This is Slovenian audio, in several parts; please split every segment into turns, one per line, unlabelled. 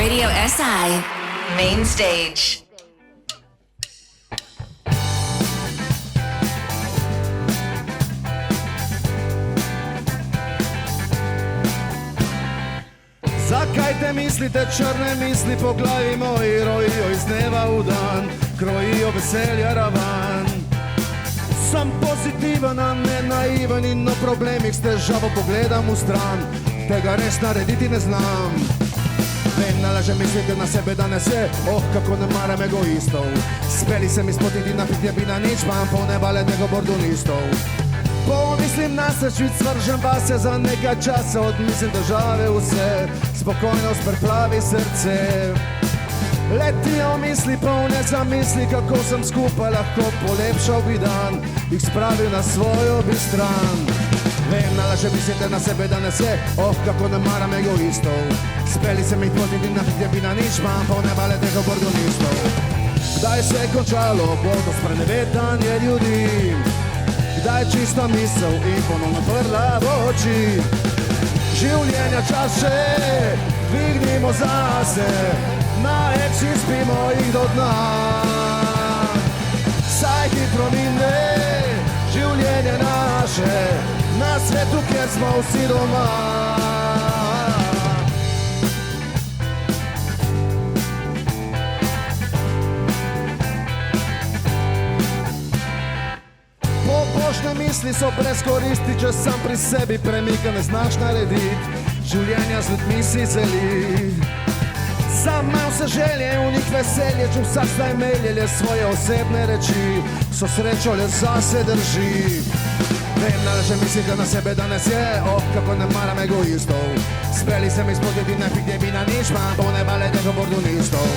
Radio SI Main Stage.
Zakaj te mislite črne misli po glavi moji rojijo iz dneva v dan, krojijo veselja ravan. Sem pozitiven, a ne naiven in o problemih s težavo pogledam v stran, tega res narediti ne znam. Vem, nalaže mislite na sebe danes je, kako ne maram egoistov. Speli se mi spotiti na pitje bi na nič, mam ponebale nego bordunistov. Pomislim na srčvic, svržem vase za nekaj časa, odmislim države vse, spokojnost preplavi srce. Letijo misli polne zamisli, kako sem skupaj lahko polepšal bi dan, jih spravil na svojo bi stran. Vem, nalaže mislite na sebe danes je, kako ne maram egoistov. Speli se mi potiti na pitje bi na nič, mam ponebale nego bordunistov. Kdaj se je končalo, bo to sprenevedanje ljudi? Kdaj čista misel in ponovno prla v oči? Življenja čas še dvignimo zase, na eksi spimo jih do dna. Saj hitro mine življenje naše, na svetu, kjer smo vsi doma. Pobožne misli so brez koristi, če sam pri sebi premika ne znaš narediti. Življenja z ljudmi si zeli, sam imam vse želje, v njih veselje, če vsak zdaj melje svoje osebne reči, so srečo le zase drži. Vem, nalaže mislite na sebe danes je, kako ne maram egoistov. Speli se mi spotiti na pitje bi na nič, mam ponebale nego bordunistov.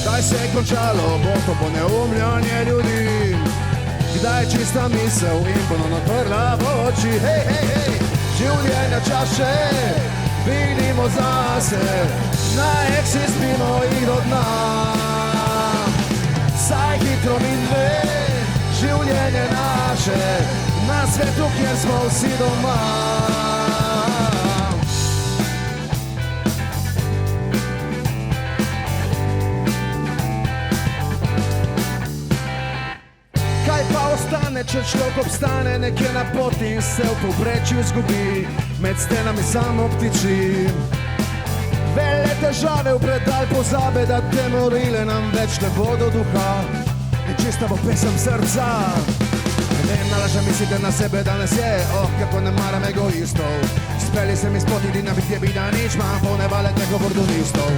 Kdaj se je končalo, bo to poneumljanje ljudi? Kdaj je čista misel in ponovno prla v oči? Hej, hej, hej, življenja čas še vidimo zase, na eksi spimo jih do dna. Saj hitro mine življenje naše, na svetu, kjer smo vsi doma. Kaj pa ostane, če človek obstane nekje na poti in se v povprečju izgubi, med stenami sam obtiči. Vele težave v predal pozabe, da te morile nam več ne bodo duha, in čista bo pesem srca. Vem, nalaže mislite na sebe danes je, kako ne maram egoistov. Speli se mi spotiti na pitje bi na nič, mam ponebale nego bordunistov.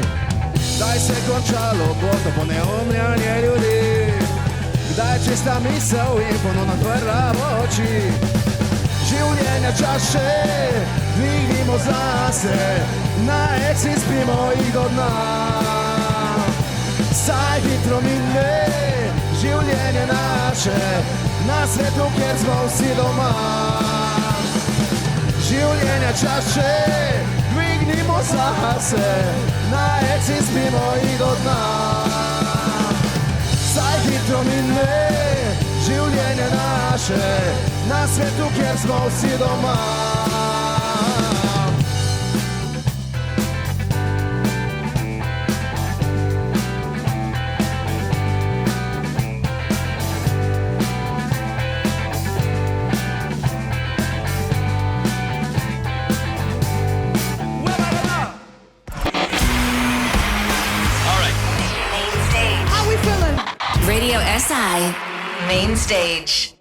Kdaj se je končalo, bo to poneumljanje ljudi? Kdaj je čista misel in ponovno prla v oči? Življenja čas še dvignimo zase, na eksi spimo jih do dna. Saj hitro mine življenje naše, na svetu, kjer smo vsi doma. Življenja čas še dvignimo zase, na eksi spimo jih do dna. Saj hitro mine življenje naše, na svetu, kjer smo vsi doma.
Radio SI Main Stage.